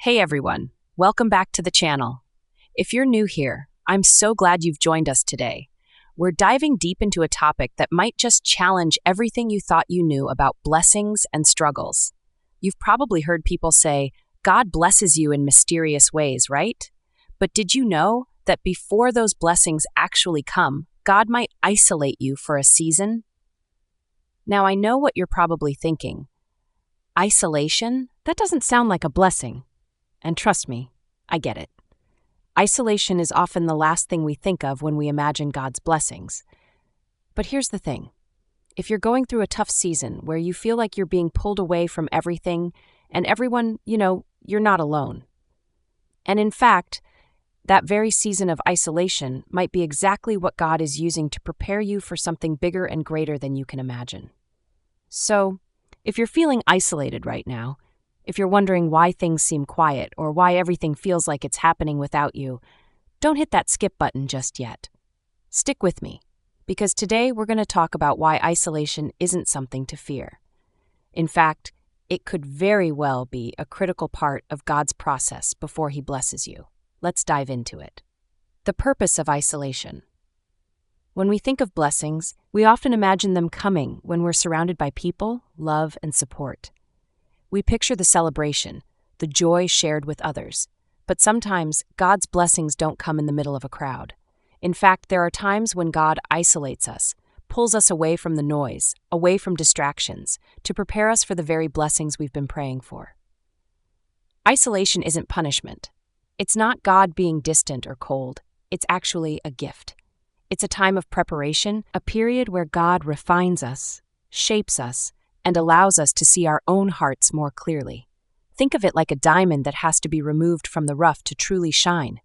Hey everyone, welcome back to the channel. If you're new here, I'm so glad you've joined us today. We're diving deep into a topic that might just challenge everything you thought you knew about blessings and struggles. You've probably heard people say, God blesses you in mysterious ways, right? But did you know that before those blessings actually come, God might isolate you for a season? Now, I know what you're probably thinking. Isolation? That doesn't sound like a blessing. And trust me, I get it. Isolation is often the last thing we think of when we imagine God's blessings. But here's the thing. If you're going through a tough season where you feel like you're being pulled away from everything and everyone, you're not alone. And in fact, that very season of isolation might be exactly what God is using to prepare you for something bigger and greater than you can imagine. So, if you're feeling isolated right now, if you're wondering why things seem quiet or why everything feels like it's happening without you, don't hit that skip button just yet. Stick with me, because today we're going to talk about why isolation isn't something to fear. In fact, it could very well be a critical part of God's process before He blesses you. Let's dive into it. The purpose of isolation. When we think of blessings, we often imagine them coming when we're surrounded by people, love, and support. We picture the celebration, the joy shared with others. But sometimes, God's blessings don't come in the middle of a crowd. In fact, there are times when God isolates us, pulls us away from the noise, away from distractions, to prepare us for the very blessings we've been praying for. Isolation isn't punishment. It's not God being distant or cold. It's actually a gift. It's a time of preparation, a period where God refines us, shapes us, and allows us to see our own hearts more clearly. Think of it like a diamond that has to be removed from the rough to truly shine.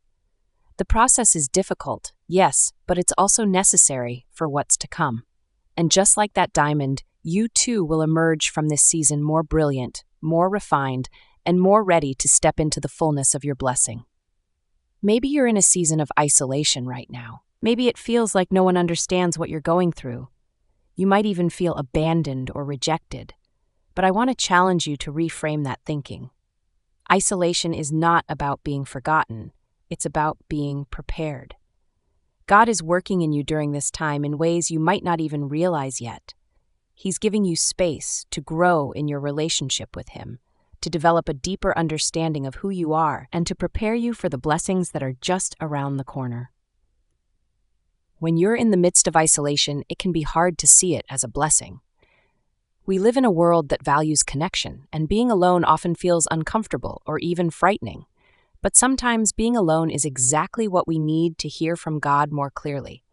The process is difficult, yes, but it's also necessary for what's to come. And just like that diamond, you too will emerge from this season more brilliant, more refined, and more ready to step into the fullness of your blessing. Maybe you're in a season of isolation right now. Maybe it feels like no one understands what you're going through. You might even feel abandoned or rejected. But I want to challenge you to reframe that thinking. Isolation is not about being forgotten. It's about being prepared. God is working in you during this time in ways you might not even realize yet. He's giving you space to grow in your relationship with Him, to develop a deeper understanding of who you are, and to prepare you for the blessings that are just around the corner. When you're in the midst of isolation, it can be hard to see it as a blessing. We live in a world that values connection, and being alone often feels uncomfortable or even frightening. But sometimes being alone is exactly what we need to hear from God more clearly.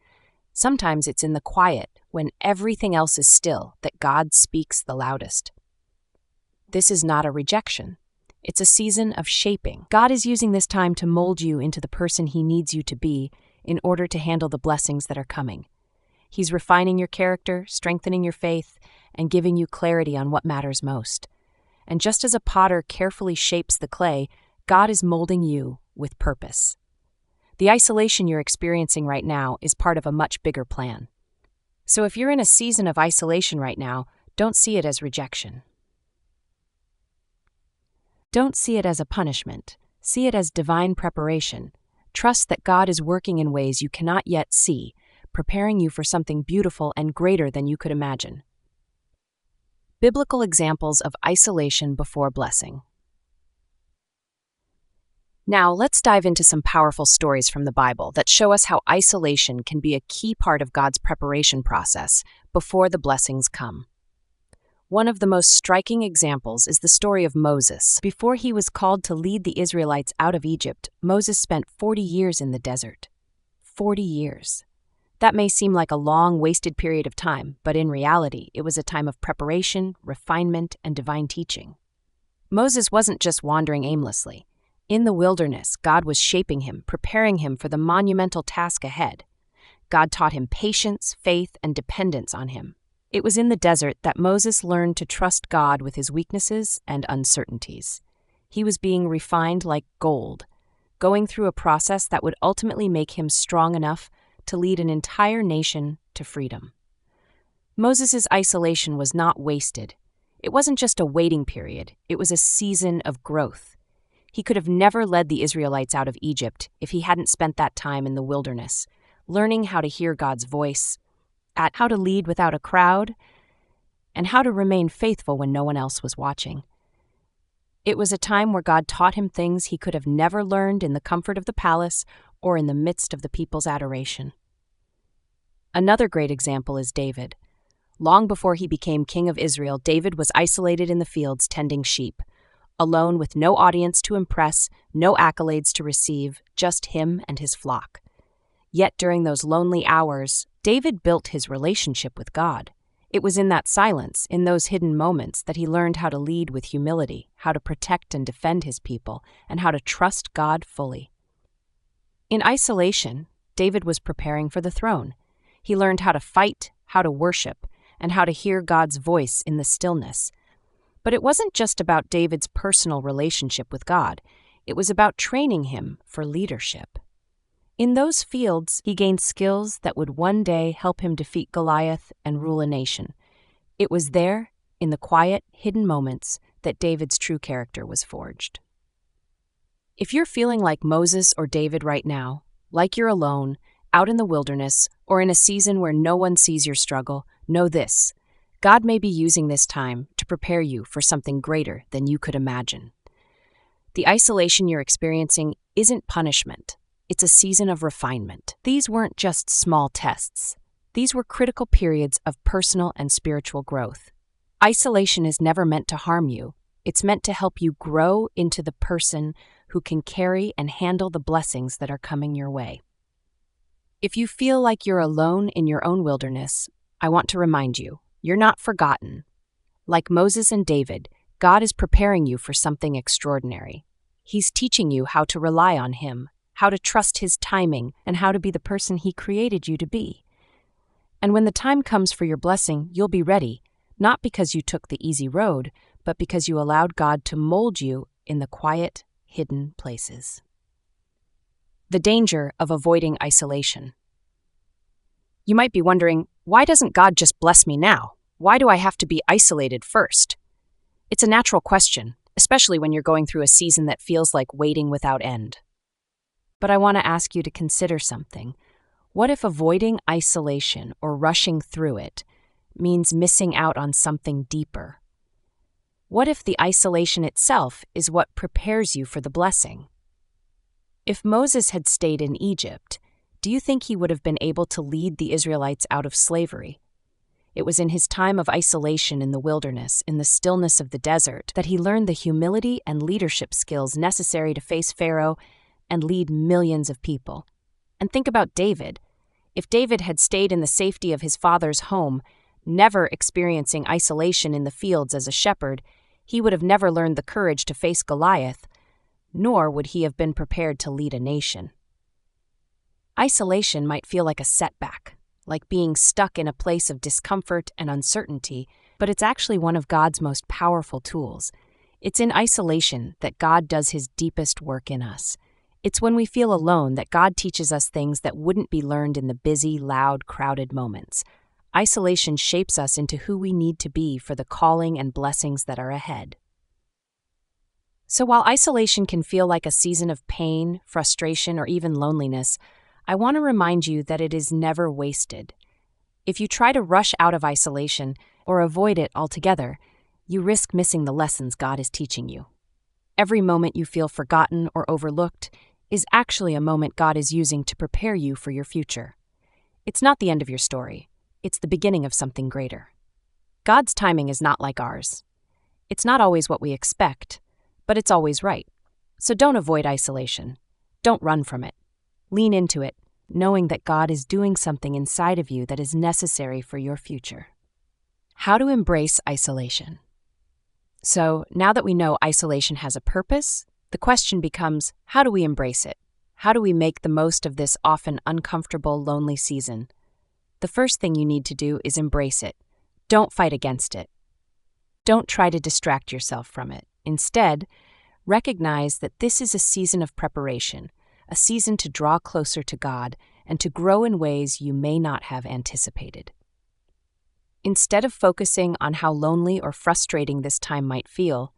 Sometimes it's in the quiet, when everything else is still, that God speaks the loudest. This is not a rejection. It's a season of shaping. God is using this time to mold you into the person He needs you to be in order to handle the blessings that are coming. He's refining your character, strengthening your faith, and giving you clarity on what matters most. And just as a potter carefully shapes the clay, God is molding you with purpose. The isolation you're experiencing right now is part of a much bigger plan. So if you're in a season of isolation right now, don't see it as rejection. Don't see it as a punishment. See it as divine preparation. Trust that God is working in ways you cannot yet see, preparing you for something beautiful and greater than you could imagine. Biblical examples of isolation before blessing. Now, let's dive into some powerful stories from the Bible that show us how isolation can be a key part of God's preparation process before the blessings come. One of the most striking examples is the story of Moses. Before he was called to lead the Israelites out of Egypt, Moses spent 40 years in the desert. 40 years. That may seem like a long, wasted period of time, but in reality, it was a time of preparation, refinement, and divine teaching. Moses wasn't just wandering aimlessly. In the wilderness, God was shaping him, preparing him for the monumental task ahead. God taught him patience, faith, and dependence on Him. It was in the desert that Moses learned to trust God with his weaknesses and uncertainties. He was being refined like gold, going through a process that would ultimately make him strong enough to lead an entire nation to freedom. Moses' isolation was not wasted. It wasn't just a waiting period, it was a season of growth. He could have never led the Israelites out of Egypt if he hadn't spent that time in the wilderness, learning how to hear God's voice, at how to lead without a crowd, and how to remain faithful when no one else was watching. It was a time where God taught him things he could have never learned in the comfort of the palace or in the midst of the people's adoration. Another great example is David. Long before he became king of Israel, David was isolated in the fields tending sheep, alone with no audience to impress, no accolades to receive, just him and his flock. Yet during those lonely hours, David built his relationship with God. It was in that silence, in those hidden moments, that he learned how to lead with humility, how to protect and defend his people, and how to trust God fully. In isolation, David was preparing for the throne. He learned how to fight, how to worship, and how to hear God's voice in the stillness. But it wasn't just about David's personal relationship with God. It was about training him for leadership. In those fields, he gained skills that would one day help him defeat Goliath and rule a nation. It was there, in the quiet, hidden moments, that David's true character was forged. If you're feeling like Moses or David right now, like you're alone, out in the wilderness, or in a season where no one sees your struggle, know this: God may be using this time to prepare you for something greater than you could imagine. The isolation you're experiencing isn't punishment. It's a season of refinement. These weren't just small tests. These were critical periods of personal and spiritual growth. Isolation is never meant to harm you. It's meant to help you grow into the person who can carry and handle the blessings that are coming your way. If you feel like you're alone in your own wilderness, I want to remind you, you're not forgotten. Like Moses and David, God is preparing you for something extraordinary. He's teaching you how to rely on Him, how to trust His timing, and how to be the person He created you to be. And when the time comes for your blessing, you'll be ready, not because you took the easy road, but because you allowed God to mold you in the quiet, hidden places. The danger of avoiding isolation. You might be wondering, why doesn't God just bless me now? Why do I have to be isolated first? It's a natural question, especially when you're going through a season that feels like waiting without end. But I want to ask you to consider something. What if avoiding isolation or rushing through it means missing out on something deeper? What if the isolation itself is what prepares you for the blessing? If Moses had stayed in Egypt, do you think he would have been able to lead the Israelites out of slavery? It was in his time of isolation in the wilderness, in the stillness of the desert, that he learned the humility and leadership skills necessary to face Pharaoh and lead millions of people. And think about David. If David had stayed in the safety of his father's home, never experiencing isolation in the fields as a shepherd, he would have never learned the courage to face Goliath, nor would he have been prepared to lead a nation. Isolation might feel like a setback, like being stuck in a place of discomfort and uncertainty, but it's actually one of God's most powerful tools. It's in isolation that God does His deepest work in us. It's when we feel alone that God teaches us things that wouldn't be learned in the busy, loud, crowded moments. Isolation shapes us into who we need to be for the calling and blessings that are ahead. So while isolation can feel like a season of pain, frustration, or even loneliness, I want to remind you that it is never wasted. If you try to rush out of isolation or avoid it altogether, you risk missing the lessons God is teaching you. Every moment you feel forgotten or overlooked is actually a moment God is using to prepare you for your future. It's not the end of your story. It's the beginning of something greater. God's timing is not like ours. It's not always what we expect, but it's always right. So don't avoid isolation. Don't run from it. Lean into it, knowing that God is doing something inside of you that is necessary for your future. How to embrace isolation. So, now that we know isolation has a purpose, the question becomes, how do we embrace it? How do we make the most of this often uncomfortable, lonely season? The first thing you need to do is embrace it. Don't fight against it. Don't try to distract yourself from it. Instead, recognize that this is a season of preparation, a season to draw closer to God and to grow in ways you may not have anticipated. Instead of focusing on how lonely or frustrating this time might feel,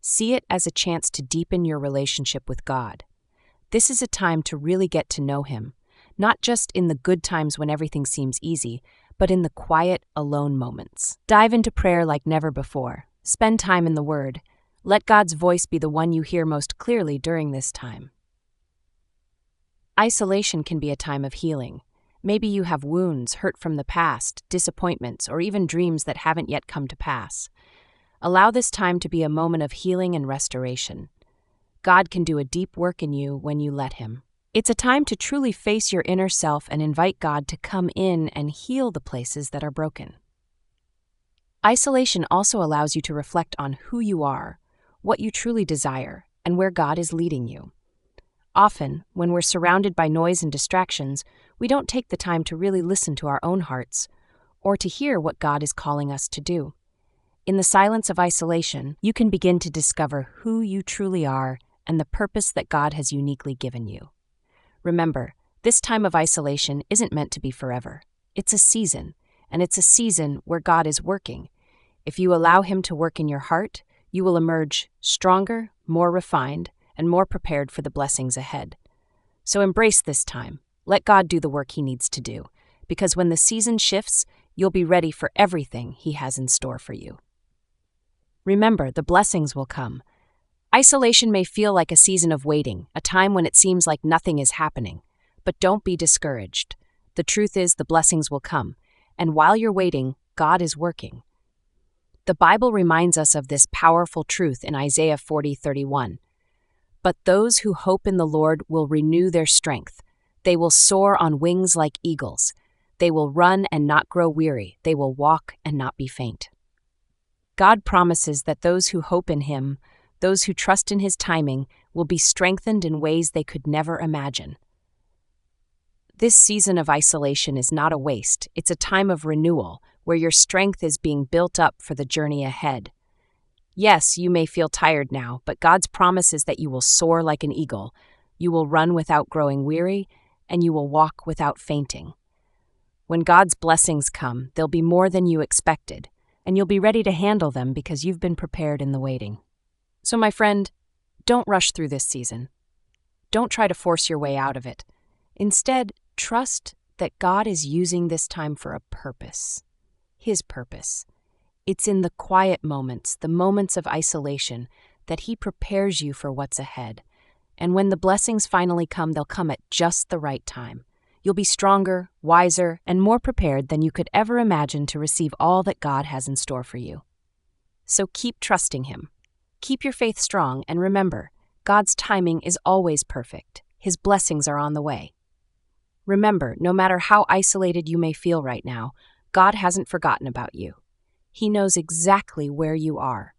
See it as a chance to deepen your relationship with God. This is a time to really get to know Him, not just in the good times when everything seems easy, but in the quiet, alone moments. Dive into prayer like never before. Spend time in the Word. Let God's voice be the one you hear most clearly during this time. Isolation can be a time of healing. Maybe you have wounds, hurt from the past, disappointments, or even dreams that haven't yet come to pass. Allow this time to be a moment of healing and restoration. God can do a deep work in you when you let Him. It's a time to truly face your inner self and invite God to come in and heal the places that are broken. Isolation also allows you to reflect on who you are, what you truly desire, and where God is leading you. Often, when we're surrounded by noise and distractions, we don't take the time to really listen to our own hearts or to hear what God is calling us to do. In the silence of isolation, you can begin to discover who you truly are and the purpose that God has uniquely given you. Remember, this time of isolation isn't meant to be forever. It's a season, and it's a season where God is working. If you allow Him to work in your heart, you will emerge stronger, more refined, and more prepared for the blessings ahead. So embrace this time. Let God do the work He needs to do, because when the season shifts, you'll be ready for everything He has in store for you. Remember, the blessings will come. Isolation may feel like a season of waiting, a time when it seems like nothing is happening. But don't be discouraged. The truth is, the blessings will come, and while you're waiting, God is working. The Bible reminds us of this powerful truth in Isaiah 40:31. But those who hope in the Lord will renew their strength. They will soar on wings like eagles. They will run and not grow weary. They will walk and not be faint. God promises that those who hope in Him, those who trust in His timing, will be strengthened in ways they could never imagine. This season of isolation is not a waste. It's a time of renewal, where your strength is being built up for the journey ahead. Yes, you may feel tired now, but God's promise is that you will soar like an eagle, you will run without growing weary, and you will walk without fainting. When God's blessings come, they'll be more than you expected, and you'll be ready to handle them because you've been prepared in the waiting. So, my friend, don't rush through this season. Don't try to force your way out of it. Instead, trust that God is using this time for a purpose. His purpose. It's in the quiet moments, the moments of isolation, that He prepares you for what's ahead. And when the blessings finally come, they'll come at just the right time. You'll be stronger, wiser, and more prepared than you could ever imagine to receive all that God has in store for you. So keep trusting Him. Keep your faith strong, and remember, God's timing is always perfect. His blessings are on the way. Remember, no matter how isolated you may feel right now, God hasn't forgotten about you. He knows exactly where you are.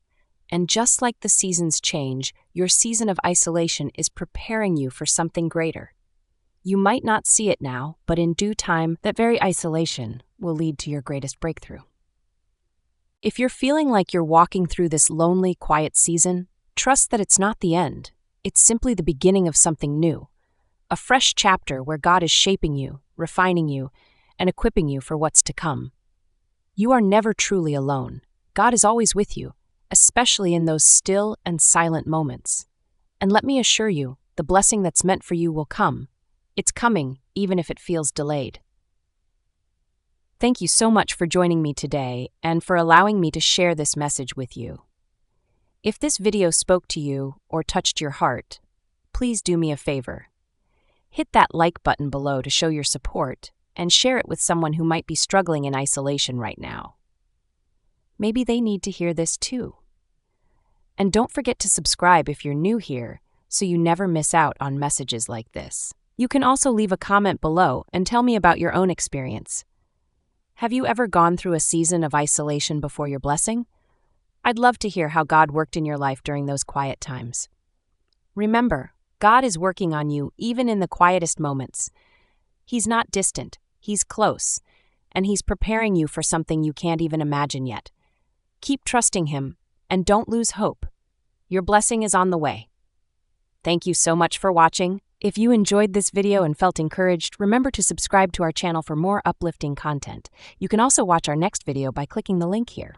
And just like the seasons change, your season of isolation is preparing you for something greater. You might not see it now, but in due time, that very isolation will lead to your greatest breakthrough. If you're feeling like you're walking through this lonely, quiet season, trust that it's not the end. It's simply the beginning of something new. A fresh chapter where God is shaping you, refining you, and equipping you for what's to come. You are never truly alone. God is always with you, especially in those still and silent moments. And let me assure you, the blessing that's meant for you will come. It's coming, even if it feels delayed. Thank you so much for joining me today and for allowing me to share this message with you. If this video spoke to you or touched your heart, please do me a favor. Hit that like button below to show your support and share it with someone who might be struggling in isolation right now. Maybe they need to hear this too. And don't forget to subscribe if you're new here so you never miss out on messages like this. You can also leave a comment below and tell me about your own experience. Have you ever gone through a season of isolation before your blessing? I'd love to hear how God worked in your life during those quiet times. Remember, God is working on you even in the quietest moments. He's not distant, He's close, and He's preparing you for something you can't even imagine yet. Keep trusting Him, and don't lose hope. Your blessing is on the way. Thank you so much for watching. If you enjoyed this video and felt encouraged, remember to subscribe to our channel for more uplifting content. You can also watch our next video by clicking the link here.